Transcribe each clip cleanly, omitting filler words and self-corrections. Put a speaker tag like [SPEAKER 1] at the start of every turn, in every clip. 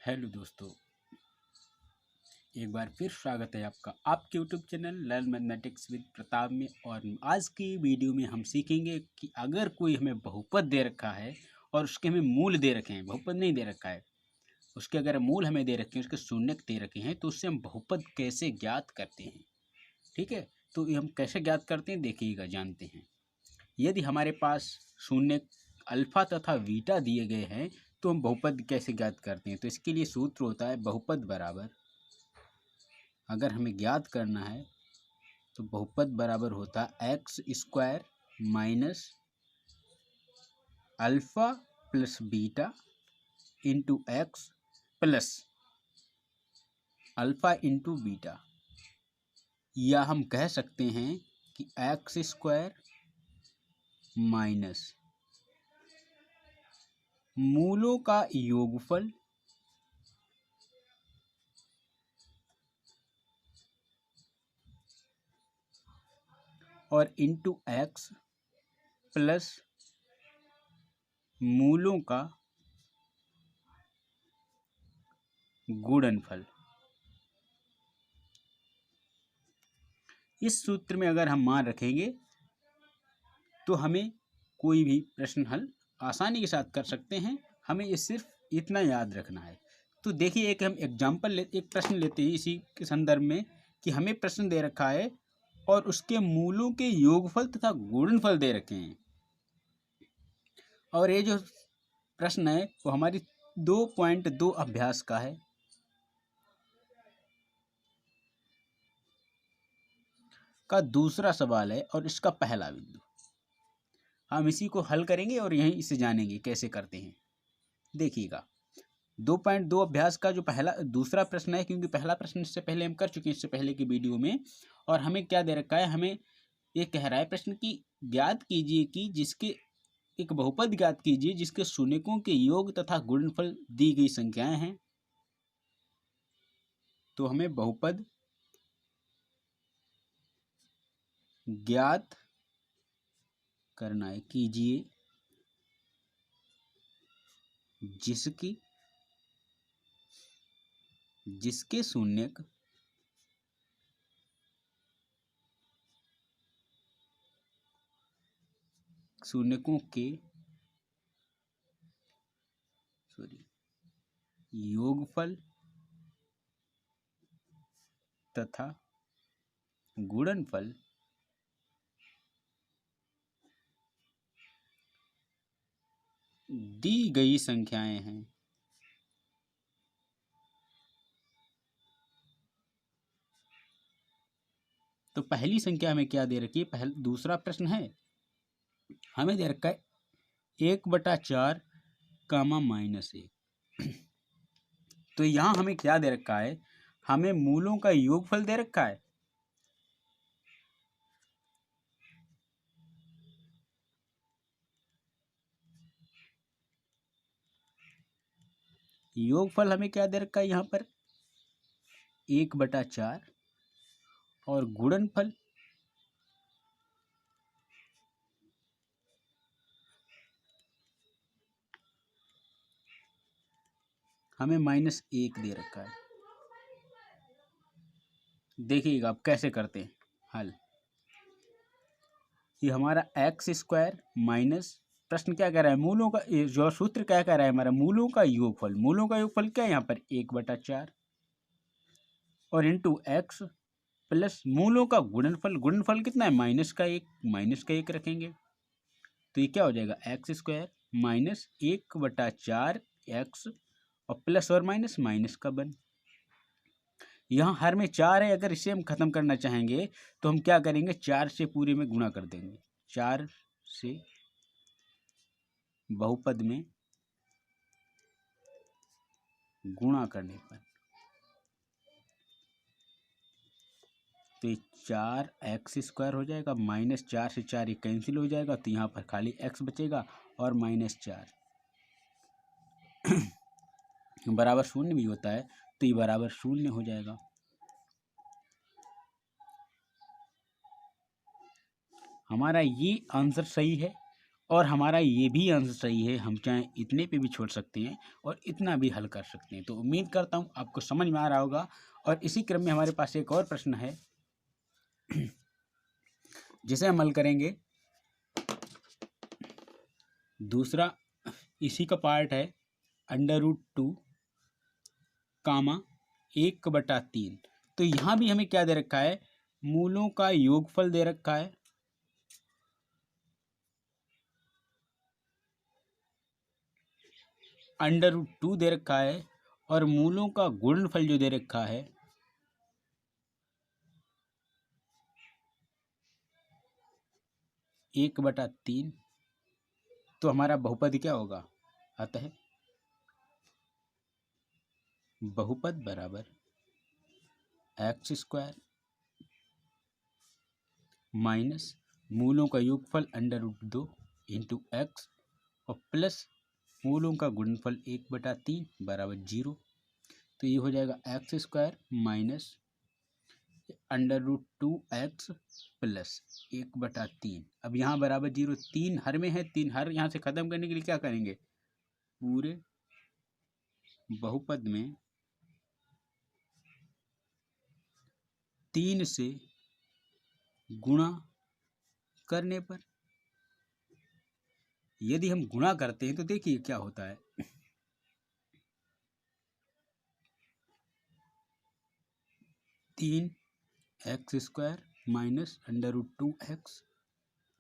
[SPEAKER 1] Hello दोस्तों, एक बार फिर स्वागत है आपका आपके YouTube channel learn mathematics with Pratap में। और आज की वीडियो में हम सीखेंगे कि अगर कोई हमें बहुपद दे रखा है और उसके हमें मूल दे रखे हैं, बहुपद नहीं दे रखा है, उसके अगर मूल हमें दे रखे हैं, उसके शून्यक दे रखे हैं, तो उससे हम बहुपद कैसे ज्ञात करते हैं। ठीक है, तो ये हम कैसे ज्ञात करते हैं देखिएगा, जानते हैं। यदि हमारे पास शून्यक अल्फा तथा बीटा दिए गए हैं तो हम बहुपद कैसे ज्ञात करते हैं। तो इसके लिए सूत्र होता है बहुपद बराबर, अगर हमें ज्ञात करना है तो बहुपद बराबर होता है x square minus alpha plus beta into x plus alpha into beta, या हम कह सकते हैं कि एक्स स्क्वायर माइनस मूलों का योगफल और इंटू एक्स प्लस मूलों का गुणनफल। इस सूत्र में अगर हम मान रखेंगे तो हमें कोई भी प्रश्न हल आसानी के साथ कर सकते हैं। हमें ये सिर्फ इतना याद रखना है। तो देखिए, एक हम एग्जाम्पल एक प्रश्न लेते हैं इसी के संदर्भ में कि हमें प्रश्न दे रखा है और उसके मूलों के योगफल तथा गुणनफल दे रखे हैं। और ये जो प्रश्न है वो हमारी 2.2 अभ्यास का है। का दूसरा सवाल है और इसका पहला बिंदु। हम इसी को हल करेंगे और यहीं इसे जानेंगे कैसे करते हैं। देखिएगा, 2.2 अभ्यास का जो दूसरा प्रश्न है, क्योंकि पहला प्रश्न इससे पहले हम कर चुके हैं इससे पहले की वीडियो में। और हमें क्या दे रखा है, हमें ये कह रहा है प्रश्न की ज्ञात कीजिए कि जिसके एक बहुपद ज्ञात कीजिए जिसके शून्यकों के योग तथा गुणनफल दी गई संख्याएं हैं। तो हमें बहुपद ज्ञात करना है, कीजिए जिसके शून्यक शून्यकों के योगफल तथा गुणनफल दी गई संख्याएं हैं। तो पहली संख्या हमें क्या दे रखी है, दूसरा प्रश्न है, हमें दे रखा है 1/4 कामा -1। तो यहां हमें क्या दे रखा है, हमें मूलों का योगफल दे रखा है। योगफल हमें क्या दे रखा है यहां पर 1/4 और गुणनफल हमें -1 दे रखा है। देखिएगा अब कैसे करते हैं हल। ये हमारा एक्स स्क्वायर माइनस, प्रश्न क्या कह रहा है, मूलों का, जो सूत्र क्या कह रहा है हमारा, मूलों का योगफल। मूलों का योगफल क्या है यहाँ पर 1/4 और इंटू एक्स प्लस मूलों का गुणनफल। गुणनफल कितना है -1 रखेंगे। तो ये क्या हो जाएगा, एक्स स्क्वायर माइनस 1/4 एक्स और प्लस और माइनस माइनस का बन। यहाँ हर में 4 है, अगर इसे हम खत्म करना चाहेंगे तो हम क्या करेंगे, 4 से पूरे में गुणा कर देंगे। 4 से बहुपद में गुणा करने पर तो ये 4x² हो जाएगा, -4 से 4 ये कैंसिल हो जाएगा, तो यहाँ पर खाली x बचेगा और -4 बराबर 0 भी होता है, तो ये बराबर 0 हो जाएगा। हमारा ये आंसर सही है और हमारा ये भी आंसर सही है। हम चाहे इतने पे भी छोड़ सकते हैं और इतना भी हल कर सकते हैं। तो उम्मीद करता हूँ आपको समझ में आ रहा होगा। और इसी क्रम में हमारे पास एक और प्रश्न है जिसे हम हल करेंगे। दूसरा इसी का पार्ट है √2 कामा 1/3। तो यहाँ भी हमें क्या दे रखा है, मूलों का योगफल दे रखा है। √2 दे रखा है और मूलों का गुणनफल जो दे रखा है 1/3। तो हमारा बहुपद क्या होगा, अतः बहुपद बराबर x² माइनस मूलों का योगफल √2 इंटू एक्स और प्लस मूलों का गुणनफल 1/3 बराबर 0। तो ये हो जाएगा x² माइनस √2x प्लस 1/3। अब यहाँ बराबर 0, 3 हर में है, 3 हर यहाँ से ख़त्म करने के लिए क्या करेंगे, पूरे बहुपद में 3 से गुणा करने पर, यदि हम गुणा करते हैं तो देखिए क्या होता है। 3x² माइनस √2x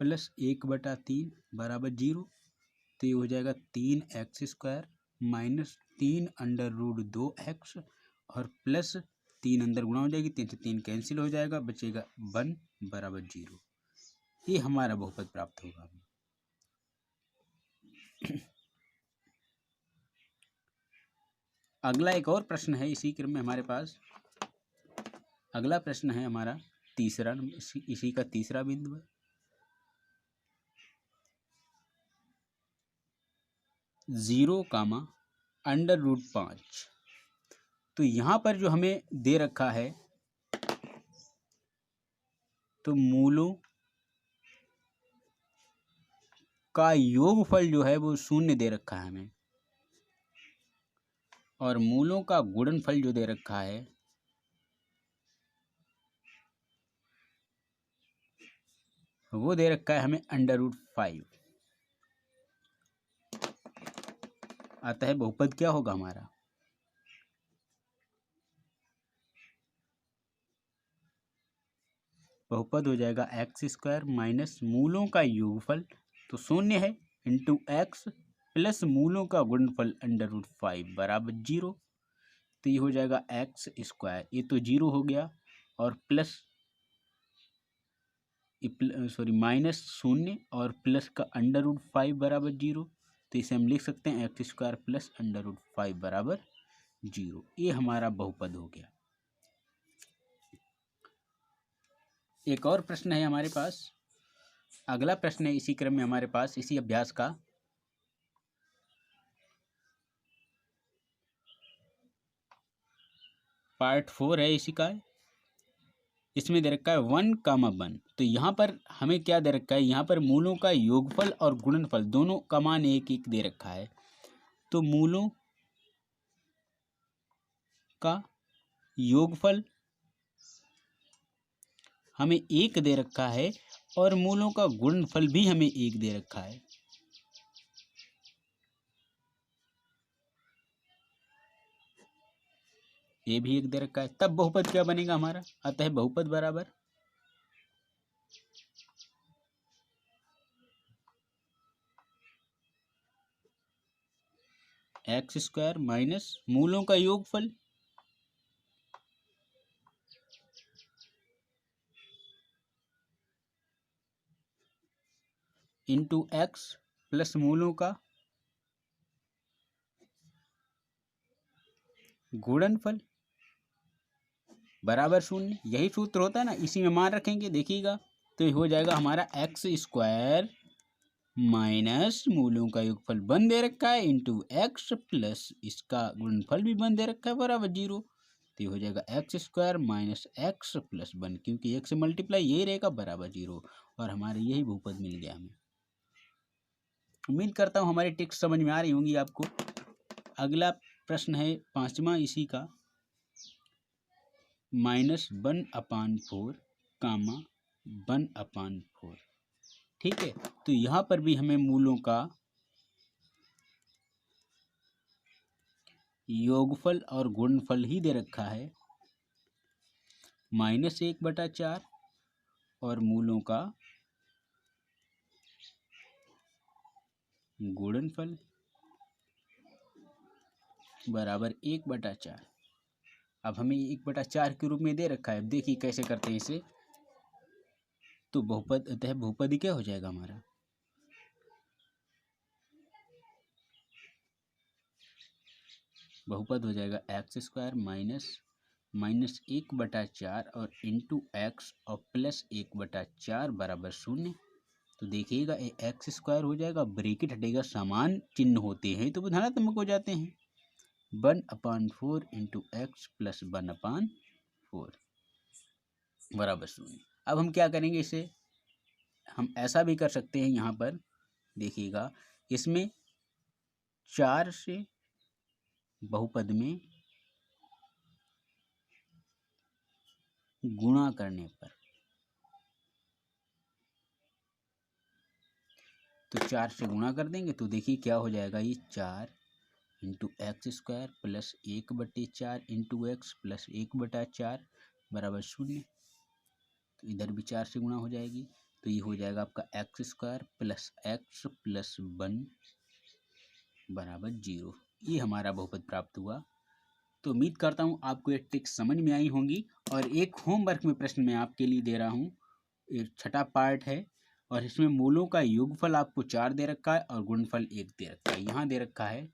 [SPEAKER 1] प्लस 1/3 बराबर 0। तो ये हो जाएगा 3x² माइनस 3√2x और प्लस 3 अंदर गुणा हो जाएगी, 3 से 3 कैंसिल हो जाएगा, बचेगा 1 बराबर 0। ये हमारा बहुपद प्राप्त होगा। अगला एक और प्रश्न है इसी क्रम में हमारे पास। अगला प्रश्न है हमारा तीसरा, इसी का तीसरा बिंदु है। (0, तो यहाँ पर जो हमें दे रखा है, तो मूलों का योगफल जो है वो 0 दे रखा है हमें, और मूलों का गुणनफल जो दे रखा है वो दे रखा है हमें √5। अतः बहुपद क्या होगा हमारा, बहुपद हो जाएगा x² माइनस मूलों का योगफल तो 0 है इंटू एक्स प्लस मूलों का गुणनफल √5 बराबर 0। तो ये हो जाएगा x², ये तो 0 हो गया, और प्लस माइनस 0 और प्लस का √5 बराबर 0। तो इसे हम लिख सकते हैं x² प्लस √5 बराबर 0। ये हमारा बहुपद हो गया। एक और प्रश्न है हमारे पास। अगला प्रश्न है इसी क्रम में हमारे पास, इसी अभ्यास का। पार्ट 4 है इसी का। इसमें दे रखा है 1, 1। तो यहाँ पर हमें क्या दे रखा है, यहाँ पर मूलों का योगफल और गुणनफल दोनों का मान 1, 1 दे रखा है। तो मूलों का योगफल हमें 1 दे रखा है और मूलों का गुणनफल भी हमें 1 दे रखा है। ये भी 1 दे रखा है। तब बहुपद क्या बनेगा हमारा, अतः बहुपद बराबर x² माइनस मूलों का योगफल इंटू एक्स प्लस मूलों का गुणनफल बराबर 0। यही सूत्र होता है ना, इसी में मान रखेंगे, देखिएगा। तो हो जाएगा हमारा x² माइनस मूलों का योगफल 1 दे रखा है इंटू एक्स प्लस इसका गुणनफल भी 1 दे रखा है बराबर 0। तो हो जाएगा x² माइनस एक्स प्लस 1, क्योंकि 1 से मल्टीप्लाई यही रहेगा बराबर 0, और हमारे यही बहुपद मिल गया हमें। उम्मीद करता हूँ हमारी टिप्स समझ में आ रही होंगी आपको। अगला प्रश्न है 5वां इसी का, -1/4 कामा 1/4। ठीक है, तो यहाँ पर भी हमें मूलों का योगफल और गुणनफल ही दे रखा है, -1/4 और मूलों का गुणनफल बराबर 1/4। अब हमें 1/4 के रूप में दे रखा है। अब देखिए कैसे करते हैं इसे। तो बहुपद अतः बहुपदी क्या हो जाएगा हमारा, बहुपद हो जाएगा x² माइनस 1/4 और इंटू एक्स और प्लस 1/4 बराबर 0। तो देखिएगा x² हो जाएगा, ब्रैकेट हटेगा, समान चिन्ह होते हैं तो धनात्मक हो जाते हैं। 1/4 इंटू एक्स प्लस 1/4 बराबर 0। अब हम क्या करेंगे इसे, हम ऐसा भी कर सकते हैं। यहाँ पर देखिएगा, इसमें 4 से बहुपद में गुणा करने पर, तो 4 से गुणा कर देंगे तो देखिए क्या हो जाएगा, ये 4 into x² plus 1/4 into x plus 1/4 बराबर 0। तो इधर भी 4 से गुणा हो जाएगी, तो ये हो जाएगा आपका x² प्लस एक्स प्लस 1 बराबर 0। ये हमारा बहुपद प्राप्त हुआ। तो उम्मीद करता हूँ आपको ये ट्रिक्स समझ में आई होंगी। और एक होमवर्क में प्रश्न मैं आपके लिए दे रहा हूँ, एक छठा पार्ट है और इसमें मूलों का योगफल आपको 4 दे रखा है और गुणनफल 1 दे रखा है। यहाँ दे रखा है